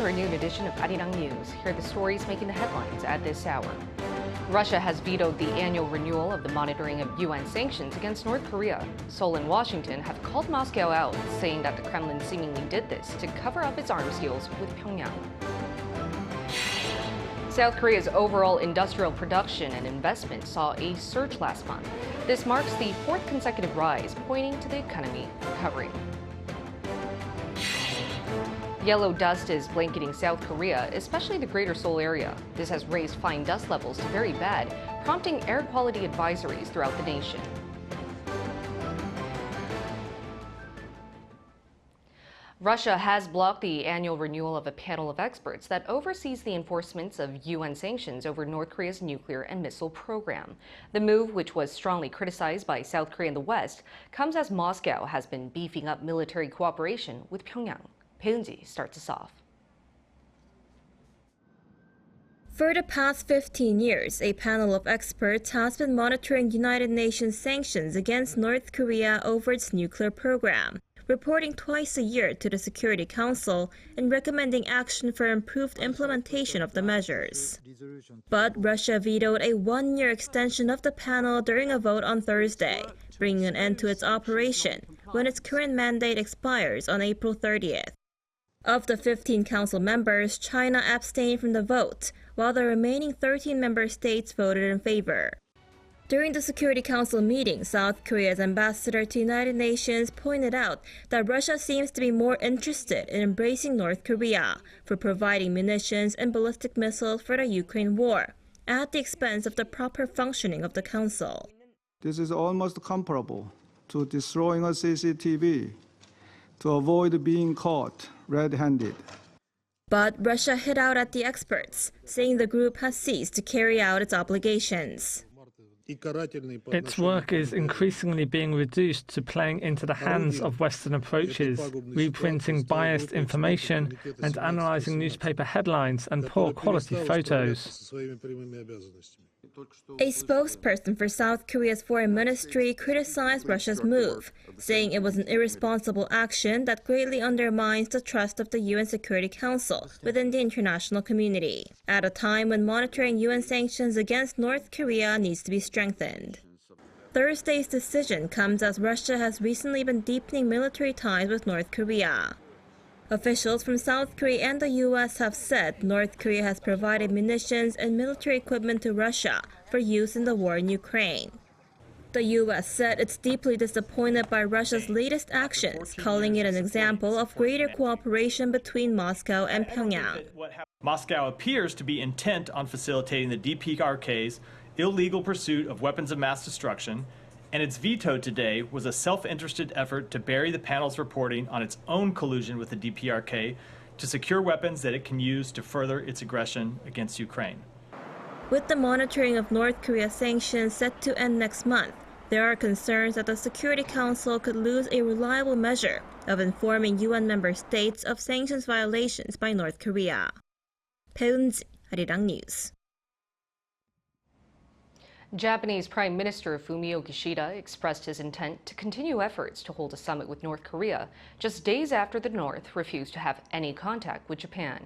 to our noon edition of Arirang News. Here are the stories making the headlines at this hour. Russia has vetoed the annual renewal of the monitoring of UN sanctions against North Korea. Seoul and Washington have called Moscow out, saying that the Kremlin seemingly did this to cover up its arms deals with Pyongyang. South Korea's overall industrial production and investment saw a surge last month. This marks the fourth consecutive rise, pointing to the economy recovering. Yellow dust is blanketing South Korea, especially the greater Seoul area. This has raised fine dust levels to very bad, prompting air quality advisories throughout the nation. Russia has blocked the annual renewal of a panel of experts that oversees the enforcement of UN sanctions over North Korea's nuclear and missile program. The move, which was strongly criticized by South Korea and the West, comes as Moscow has been beefing up military cooperation with Pyongyang. Peunji starts us off. For the past 15 years, a panel of experts has been monitoring United Nations sanctions against North Korea over its nuclear program, reporting twice a year to the Security Council and recommending action for improved implementation of the measures. But Russia vetoed a one-year extension of the panel during a vote on Thursday, bringing an end to its operation when its current mandate expires on April 30th. Of the 15 council members, China abstained from the vote, while the remaining 13 member states voted in favor. During the Security Council meeting, South Korea's ambassador to United Nations pointed out that Russia seems to be more interested in embracing North Korea for providing munitions and ballistic missiles for the Ukraine war, at the expense of the proper functioning of the council. This is almost comparable to destroying a CCTV to avoid being caught red-handed. But Russia hit out at the experts, saying the group has ceased to carry out its obligations. Its work is increasingly being reduced to playing into the hands of Western approaches, reprinting biased information and analyzing newspaper headlines and poor quality photos. A spokesperson for South Korea's foreign ministry criticized Russia's move, saying it was an irresponsible action that greatly undermines the trust of the UN Security Council within the international community, at a time when monitoring UN sanctions against North Korea needs to be strengthened. Thursday's decision comes as Russia has recently been deepening military ties with North Korea. Officials from South Korea and the U.S. have said North Korea has provided munitions and military equipment to Russia for use in the war in Ukraine. The U.S. said it's deeply disappointed by Russia's latest actions, calling it an example of greater cooperation between Moscow and Pyongyang. Moscow appears to be intent on facilitating the DPRK's illegal pursuit of weapons of mass destruction, and its veto today was a self-interested effort to bury the panel's reporting on its own collusion with the DPRK to secure weapons that it can use to further its aggression against Ukraine. With the monitoring of North Korea's sanctions set to end next month, there are concerns that the Security Council could lose a reliable measure of informing UN member states of sanctions violations by North Korea. Peunji, Arirang News. Japanese Prime Minister Fumio Kishida expressed his intent to continue efforts to hold a summit with North Korea just days after the North refused to have any contact with Japan.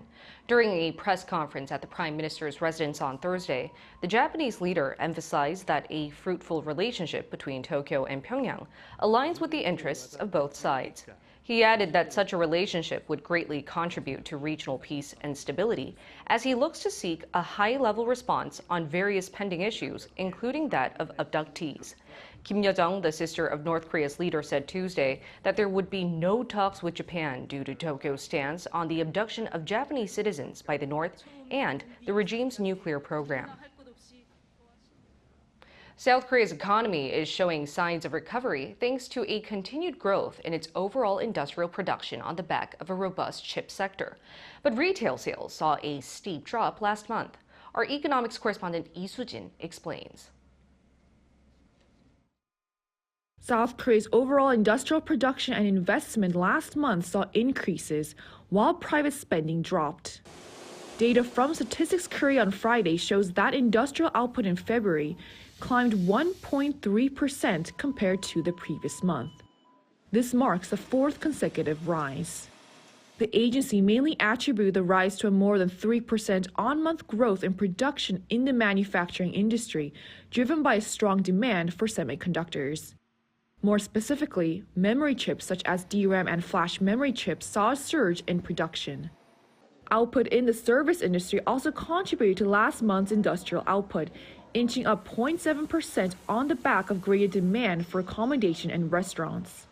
During a press conference at the Prime Minister's residence on Thursday, the Japanese leader emphasized that a fruitful relationship between Tokyo and Pyongyang aligns with the interests of both sides. He added that such a relationship would greatly contribute to regional peace and stability as he looks to seek a high-level response on various pending issues, including that of abductees. Kim Yo-jong, the sister of North Korea's leader, said Tuesday that there would be no talks with Japan due to Tokyo's stance on the abduction of Japanese citizens by the North and the regime's nuclear program. South Korea's economy is showing signs of recovery thanks to a continued growth in its overall industrial production on the back of a robust chip sector. But retail sales saw a steep drop last month. Our economics correspondent Lee Soo-jin explains. South Korea's overall industrial production and investment last month saw increases, while private spending dropped. Data from Statistics Korea on Friday shows that industrial output in February climbed 1.3% compared to the previous month. This marks the fourth consecutive rise. The agency mainly attributed the rise to a more than 3% on-month growth in production in the manufacturing industry, driven by a strong demand for semiconductors. More specifically, memory chips such as DRAM and flash memory chips saw a surge in production. Output in the service industry also contributed to last month's industrial output, inching up 0.7% on the back of greater demand for accommodation and restaurants.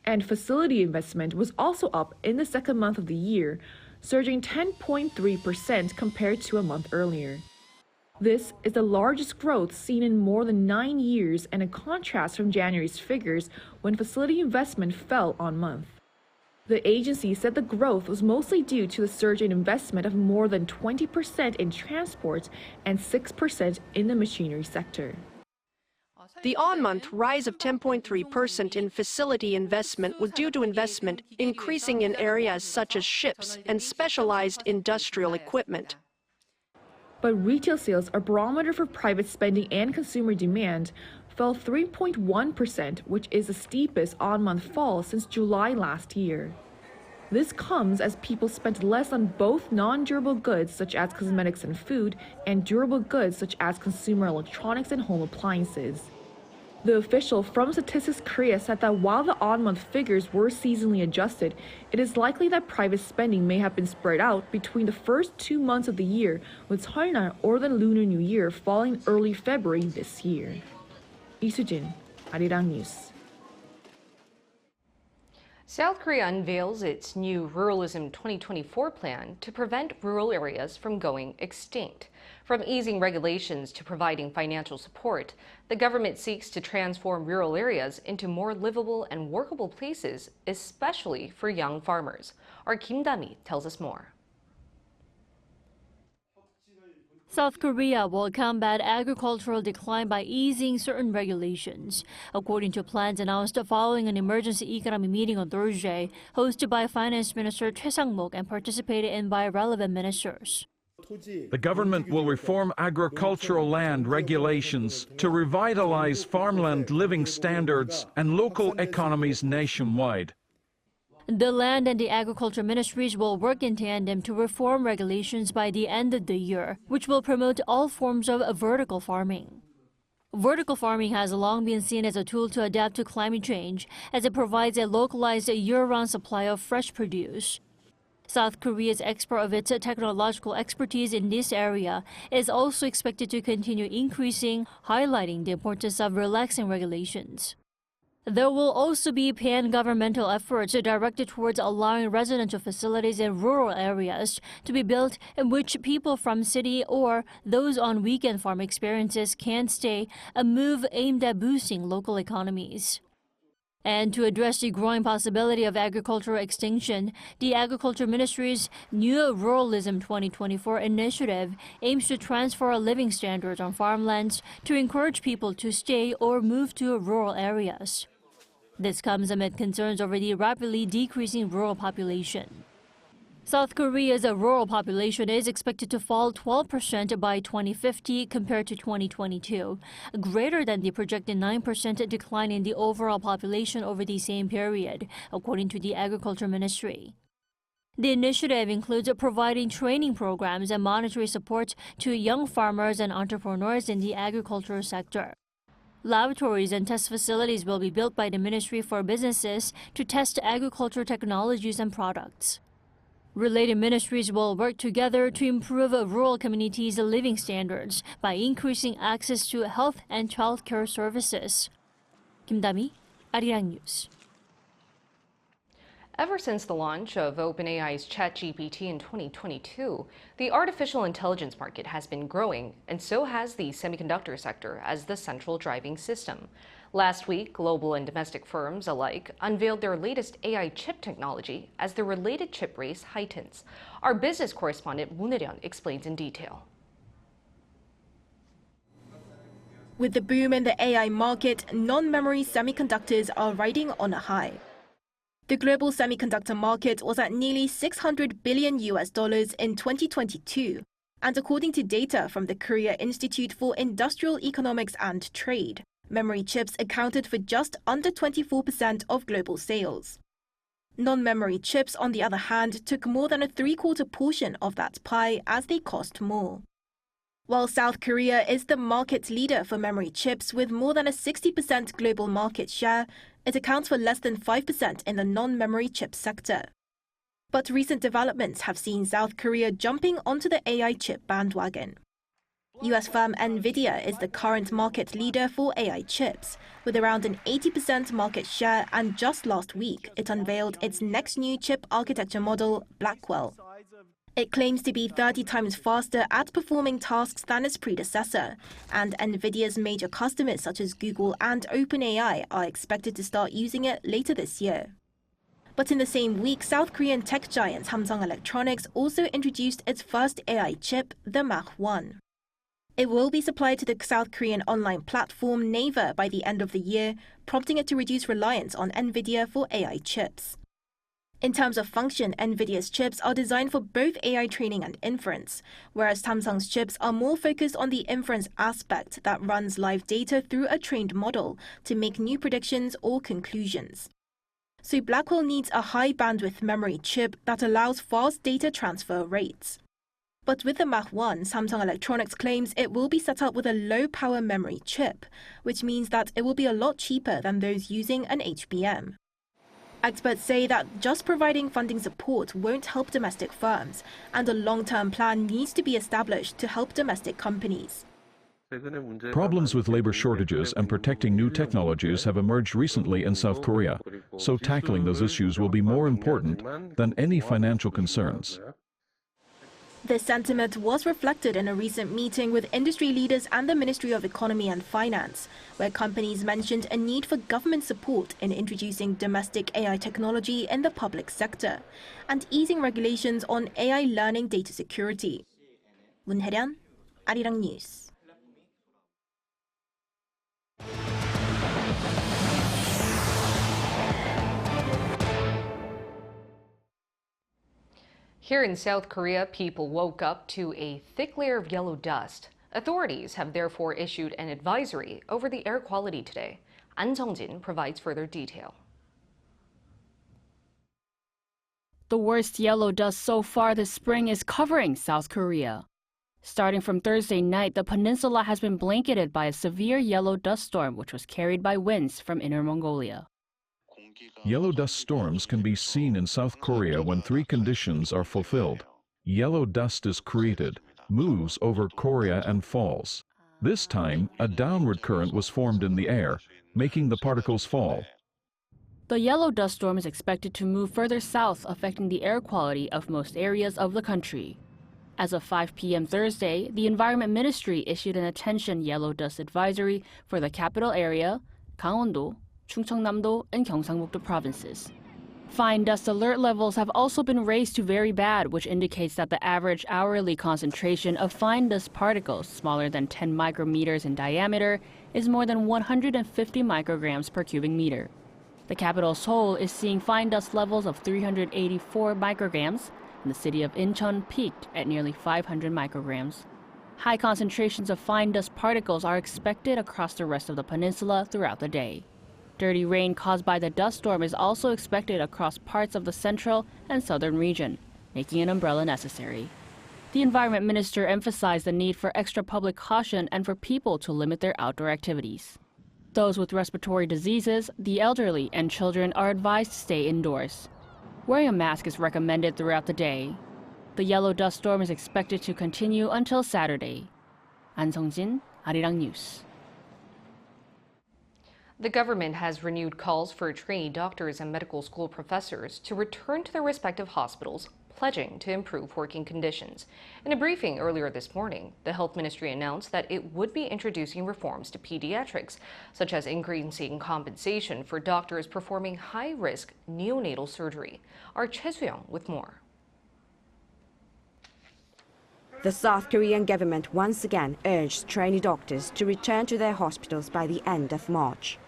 And facility investment was also up in the second month of the year, surging 10.3% compared to a month earlier. This is the largest growth seen in more than 9 years and a contrast from January's figures when facility investment fell on month. The agency said the growth was mostly due to the surge in investment of more than 20% in transport and 6% in the machinery sector. The on-month rise of 10.3% in facility investment was due to investment increasing in areas such as ships and specialized industrial equipment. But retail sales, a barometer for private spending and consumer demand, fell 3.1%, which is the steepest on-month fall since July last year. This comes as people spent less on both non-durable goods such as cosmetics and food and durable goods such as consumer electronics and home appliances. The official from Statistics Korea said that while the on-month figures were seasonally adjusted, it is likely that private spending may have been spread out between the first 2 months of the year, with Seolnar or the Lunar New Year falling early February this year. Lee Soo-jin, Arirang News. South Korea unveils its new Ruralism 2024 plan to prevent rural areas from going extinct. From easing regulations to providing financial support, the government seeks to transform rural areas into more livable and workable places, especially for young farmers. Our Kim Da-mi tells us more. South Korea will combat agricultural decline by easing certain regulations, according to plans announced following an emergency economic meeting on Thursday, hosted by Finance Minister Choi Sang-mok and participated in by relevant ministers. The government will reform agricultural land regulations to revitalize farmland living standards and local economies nationwide. The Land and the Agriculture Ministries will work in tandem to reform regulations by the end of the year, which will promote all forms of vertical farming. Vertical farming has long been seen as a tool to adapt to climate change, as it provides a localized year-round supply of fresh produce. South Korea's export of its technological expertise in this area is also expected to continue increasing, highlighting the importance of relaxing regulations. There will also be pan-governmental efforts directed towards allowing residential facilities in rural areas to be built in which people from city or those on weekend farm experiences can stay, a move aimed at boosting local economies. And to address the growing possibility of agricultural extinction, the Agriculture Ministry's new Ruralism 2024 initiative aims to transfer living standards on farmlands to encourage people to stay or move to rural areas. This comes amid concerns over the rapidly decreasing rural population. South Korea's rural population is expected to fall 12% by 2050 compared to 2022, greater than the projected 9% decline in the overall population over the same period, according to the Agriculture Ministry. The initiative includes providing training programs and monetary support to young farmers and entrepreneurs in the agricultural sector. Laboratories and test facilities will be built by the Ministry for businesses to test agricultural technologies and products. Related ministries will work together to improve rural communities' living standards by increasing access to health and child care services. Kim Da-mi, Arirang News. Ever since the launch of OpenAI's ChatGPT in 2022, the artificial intelligence market has been growing, and so has the semiconductor sector as the central driving system. Last week, global and domestic firms alike unveiled their latest AI chip technology as the related chip race heightens. Our business correspondent Moon Hye-ryun explains in detail. With the boom in the AI market, non-memory semiconductors are riding on a high. The global semiconductor market was at nearly $600 billion in 2022, and according to data from the Korea Institute for Industrial Economics and Trade, memory chips accounted for just under 24% of global sales. Non-memory chips, on the other hand, took more than a three-quarter portion of that pie as they cost more. While South Korea is the market leader for memory chips with more than a 60% global market share, it accounts for less than 5% in the non-memory chip sector. But recent developments have seen South Korea jumping onto the AI chip bandwagon. US firm Nvidia is the current market leader for AI chips, with around an 80% market share, and just last week it unveiled its next new chip architecture model, Blackwell. It claims to be 30 times faster at performing tasks than its predecessor, and Nvidia's major customers such as Google and OpenAI are expected to start using it later this year. But in the same week, South Korean tech giant Samsung Electronics also introduced its first AI chip, the Mach 1. It will be supplied to the South Korean online platform Naver by the end of the year, prompting it to reduce reliance on Nvidia for AI chips. In terms of function, Nvidia's chips are designed for both AI training and inference, whereas Samsung's chips are more focused on the inference aspect that runs live data through a trained model to make new predictions or conclusions. So Blackwell needs a high bandwidth memory chip that allows fast data transfer rates. But with the Mach 1, Samsung Electronics claims it will be set up with a low-power memory chip, which means that it will be a lot cheaper than those using an HBM. Experts say that just providing funding support won't help domestic firms, and a long-term plan needs to be established to help domestic companies. Problems with labor shortages and protecting new technologies have emerged recently in South Korea, so tackling those issues will be more important than any financial concerns. This sentiment was reflected in a recent meeting with industry leaders and the Ministry of Economy and Finance, where companies mentioned a need for government support in introducing domestic AI technology in the public sector and easing regulations on AI learning data security. Moon Hae-ryan, Arirang News. Here in South Korea, people woke up to a thick layer of yellow dust. Authorities have therefore issued an advisory over the air quality today. An Sung-jin provides further detail. The worst yellow dust so far this spring is covering South Korea. Starting from Thursday night, the peninsula has been blanketed by a severe yellow dust storm, which was carried by winds from Inner Mongolia. Yellow dust storms can be seen in South Korea when three conditions are fulfilled. Yellow dust is created, moves over Korea and falls. This time, a downward current was formed in the air, making the particles fall. The yellow dust storm is expected to move further south, affecting the air quality of most areas of the country. As of 5 p.m. Thursday, the Environment Ministry issued an attention yellow dust advisory for the capital area, Gangwon-do, Chungcheongnam-do, and Gyeongsang-buk-do provinces. Fine dust alert levels have also been raised to very bad, which indicates that the average hourly concentration of fine dust particles smaller than 10 micrometers in diameter is more than 150 micrograms per cubic meter. The capital Seoul is seeing fine dust levels of 384 micrograms, and the city of Incheon peaked at nearly 500 micrograms. High concentrations of fine dust particles are expected across the rest of the peninsula throughout the day. Dirty rain caused by the dust storm is also expected across parts of the central and southern region, making an umbrella necessary. The Environment Minister emphasized the need for extra public caution and for people to limit their outdoor activities. Those with respiratory diseases, the elderly, and children are advised to stay indoors. Wearing a mask is recommended throughout the day. The yellow dust storm is expected to continue until Saturday. An Sung-jin, Arirang News. The government has renewed calls for trainee doctors and medical school professors to return to their respective hospitals, pledging to improve working conditions. In a briefing earlier this morning, the Health Ministry announced that it would be introducing reforms to pediatrics, such as increasing compensation for doctors performing high-risk neonatal surgery. Our Choi Soo-young with more. The South Korean government once again urged trainee doctors to return to their hospitals by the end of March.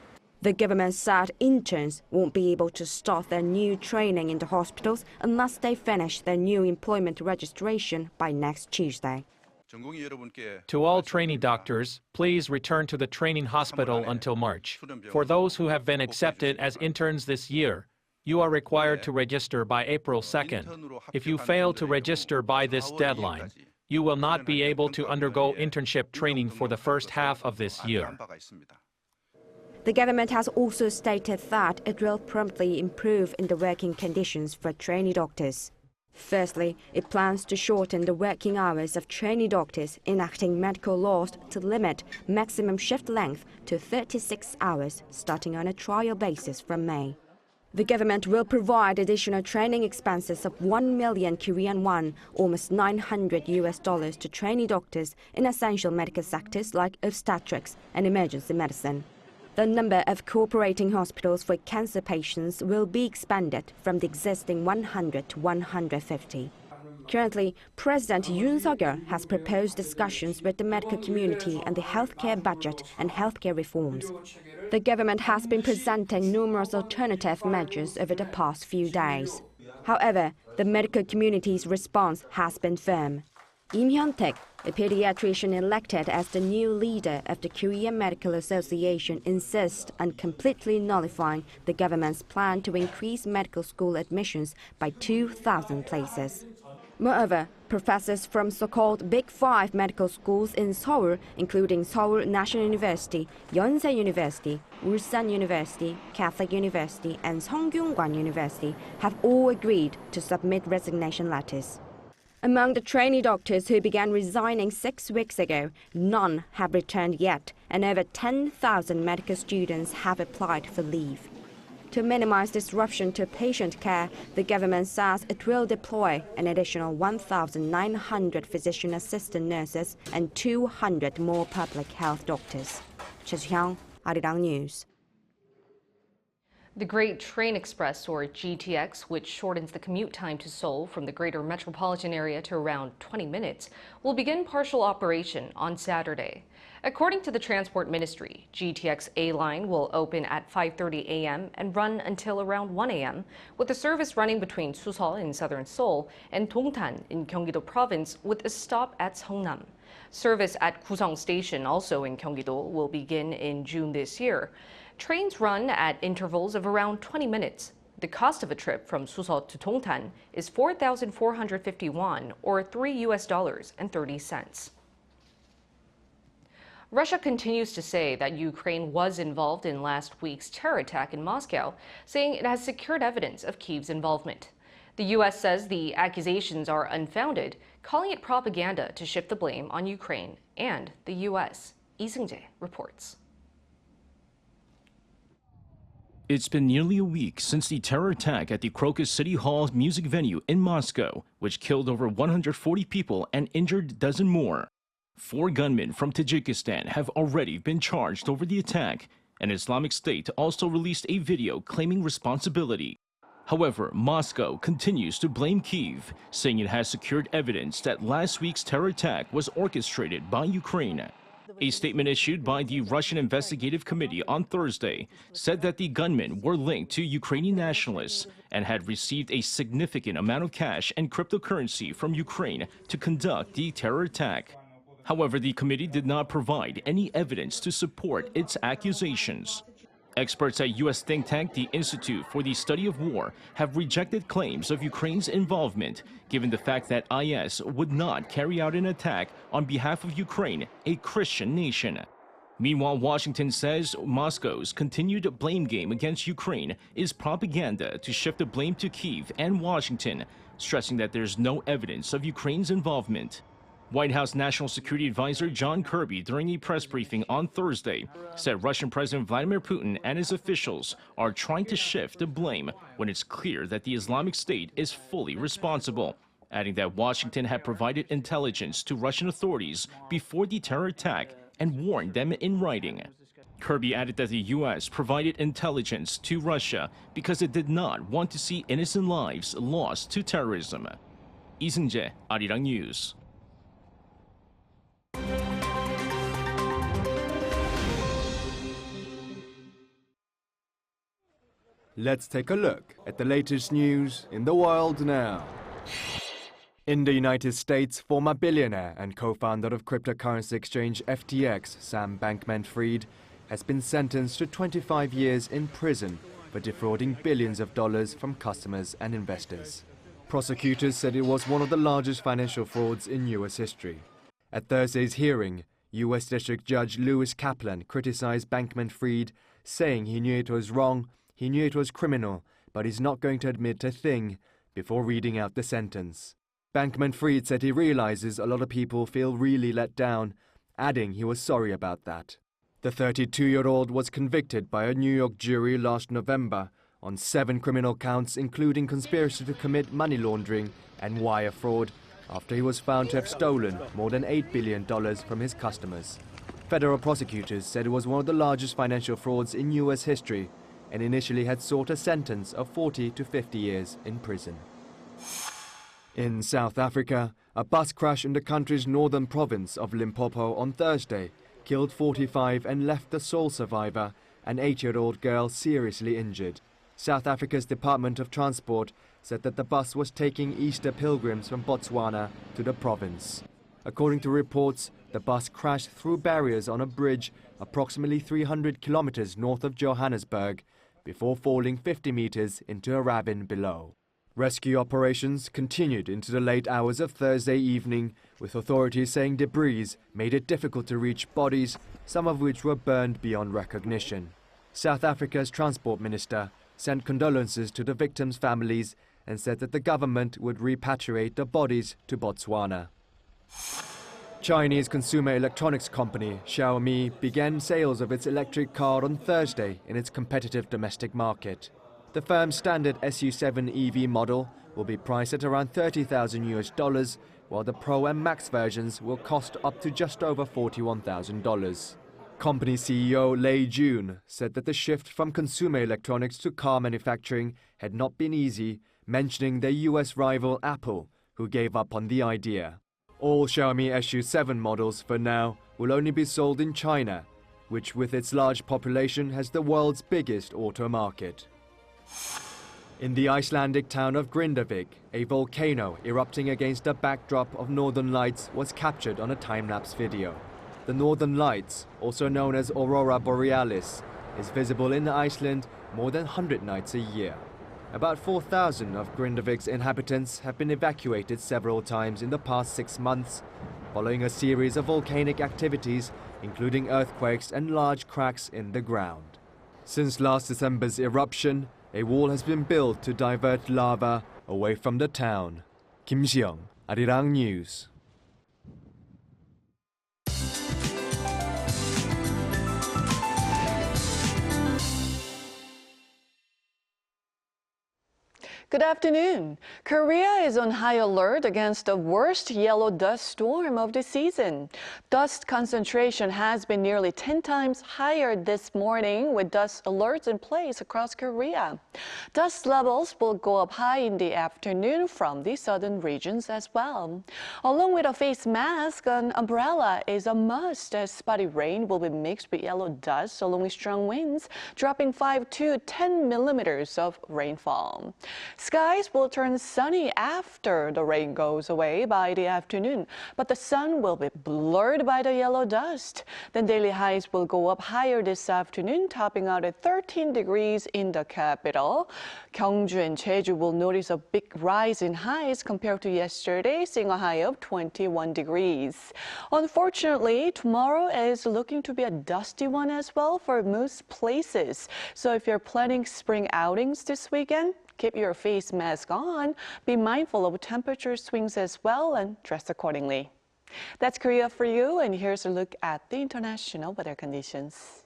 The government said interns won't be able to start their new training in the hospitals unless they finish their new employment registration by next Tuesday. To all trainee doctors, please return to the training hospital until March. For those who have been accepted as interns this year, You are required to register by April 2nd. If you fail to register by this deadline, you will not be able to undergo internship training for the first half of this year. The government has also stated that it will promptly improve in the working conditions for trainee doctors. Firstly, it plans to shorten the working hours of trainee doctors, enacting medical laws to limit maximum shift length to 36 hours, starting on a trial basis from May. The government will provide additional training expenses of 1 million Korean won, almost $900 to trainee doctors in essential medical sectors like obstetrics and emergency medicine. The number of cooperating hospitals for cancer patients will be expanded from the existing 100 to 150. Currently, President Yoon Suk-yeol has proposed discussions with the medical community on the healthcare budget and healthcare reforms. The government has been presenting numerous alternative measures over the past few days. However, the medical community's response has been firm. Im Hyun-taek, a pediatrician elected as the new leader of the Korean Medical Association, insists on completely nullifying the government's plan to increase medical school admissions by 2,000 places. Moreover, professors from so-called Big Five medical schools in Seoul, including Seoul National University, Yonsei University, Ulsan University, Catholic University, and Sungkyunkwan University, have all agreed to submit resignation letters. Among the trainee doctors who began resigning 6 weeks ago, none have returned yet, and over 10,000 medical students have applied for leave. To minimize disruption to patient care, the government says it will deploy an additional 1,900 physician assistant nurses and 200 more public health doctors. Choi Hyung, Arirang News. The Great Train Express, or GTX, which shortens the commute time to Seoul from the greater metropolitan area to around 20 minutes, will begin partial operation on Saturday. According to the Transport Ministry, GTX-A line will open at 5:30 a.m. and run until around 1 a.m., with the service running between Suseo in southern Seoul and Dongtan in Gyeonggi-do Province, with a stop at Seongnam. Service at Gusong Station, also in Gyeonggi-do, will begin in June this year. Trains run at intervals of around 20 minutes. The cost of a trip from Suseo to Dongtan is 4,450 won, or $3.30. Russia continues to say that Ukraine was involved in last week's terror attack in Moscow, saying it has secured evidence of Kyiv's involvement. The U.S. says the accusations are unfounded, calling it propaganda to shift the blame on Ukraine and the U.S. Lee Seung-jae reports. It's been nearly a week since the terror attack at the Crocus City Hall music venue in Moscow, which killed over 140 people and injured a dozen more. 4 gunmen from Tajikistan have already been charged over the attack, and Islamic State also released a video claiming responsibility. However, Moscow continues to blame Kyiv, saying it has secured evidence that last week's terror attack was orchestrated by Ukraine. A statement issued by the Russian Investigative Committee on Thursday said that the gunmen were linked to Ukrainian nationalists and had received a significant amount of cash and cryptocurrency from Ukraine to conduct the terror attack. However, the committee did not provide any evidence to support its accusations. Experts at U.S. think tank the Institute for the Study of War have rejected claims of Ukraine's involvement, given the fact that IS would not carry out an attack on behalf of Ukraine, a Christian nation. Meanwhile, Washington says Moscow's continued blame game against Ukraine is propaganda to shift the blame to Kyiv and Washington, stressing that there's no evidence of Ukraine's involvement. White House National Security Advisor John Kirby, during a press briefing on Thursday, said Russian President Vladimir Putin and his officials are trying to shift the blame when it's clear that the Islamic State is fully responsible, adding that Washington had provided intelligence to Russian authorities before the terror attack and warned them in writing. Kirby added that the U.S. provided intelligence to Russia because it did not want to see innocent lives lost to terrorism. Lee Seung-jae, Arirang News. Let's take a look at the latest news in the world now. In the United States, former billionaire and co-founder of cryptocurrency exchange FTX, Sam Bankman-Fried, has been sentenced to 25 years in prison for defrauding billions of dollars from customers and investors. Prosecutors said it was one of the largest financial frauds in U.S. history. At Thursday's hearing, U.S. District Judge Lewis Kaplan criticized Bankman-Fried, saying he knew it was wrong, he knew it was criminal, but he's not going to admit a thing, before reading out the sentence. Bankman-Fried said he realizes a lot of people feel really let down, adding he was sorry about that. The 32-year-old was convicted by a New York jury last November on 7 criminal counts, including conspiracy to commit money laundering and wire fraud, after he was found to have stolen more than $8 billion from his customers. Federal prosecutors said it was one of the largest financial frauds in U.S. history and initially had sought a sentence of 40 to 50 years in prison. In South Africa, a bus crash in the country's northern province of Limpopo on Thursday killed 45 and left the sole survivor, an 8-year-old girl, seriously injured. South Africa's Department of Transport said that the bus was taking Easter pilgrims from Botswana to the province. According to reports, the bus crashed through barriers on a bridge approximately 300 kilometers north of Johannesburg before falling 50 meters into a ravine below. Rescue operations continued into the late hours of Thursday evening, with authorities saying debris made it difficult to reach bodies, some of which were burned beyond recognition. South Africa's transport minister sent condolences to the victims' families and said that the government would repatriate the bodies to Botswana. Chinese consumer electronics company Xiaomi began sales of its electric car on Thursday in its competitive domestic market. The firm's standard SU7 EV model will be priced at around $30,000, while the Pro and Max versions will cost up to just over $41,000. Company CEO Lei Jun said that the shift from consumer electronics to car manufacturing had not been easy, mentioning their US rival Apple, who gave up on the idea. All Xiaomi SU7 models for now will only be sold in China, which with its large population has the world's biggest auto market. In the Icelandic town of Grindavik, a volcano erupting against a backdrop of northern lights was captured on a time-lapse video. The northern lights, also known as Aurora Borealis, is visible in Iceland more than 100 nights a year. About 4,000 of Grindavik's inhabitants have been evacuated several times in the past 6 months, following a series of volcanic activities, including earthquakes and large cracks in the ground. Since last December's eruption, a wall has been built to divert lava away from the town. Kim Seong, Arirang News. Good afternoon. Korea is on high alert against the worst yellow dust storm of the season. Dust concentration has been nearly 10 times higher this morning, with dust alerts in place across Korea. Dust levels will go up high in the afternoon from the southern regions as well. Along with a face mask, an umbrella is a must, as spotty rain will be mixed with yellow dust along with strong winds, dropping 5 to 10 millimeters of rainfall. Skies will turn sunny after the rain goes away by the afternoon, but the sun will be blurred by the yellow dust. Then daily highs will go up higher this afternoon, topping out at 13 degrees in the capital. Gyeongju and Jeju will notice a big rise in highs compared to yesterday, seeing a high of 21 degrees. Unfortunately, tomorrow is looking to be a dusty one as well for most places. So if you're planning spring outings this weekend, keep your face mask on, be mindful of temperature swings as well, and dress accordingly. That's Korea for you, and here's a look at the international weather conditions.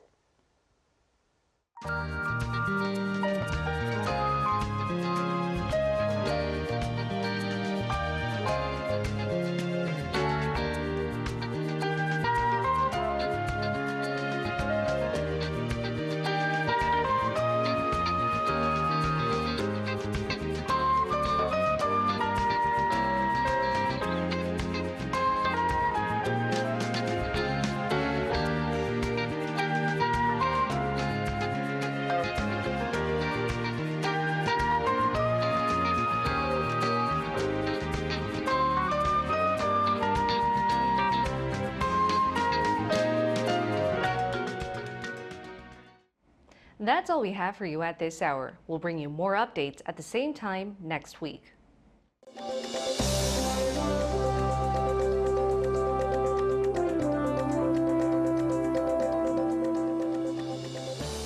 That's all we have for you at this hour. We'll bring you more updates at the same time next week.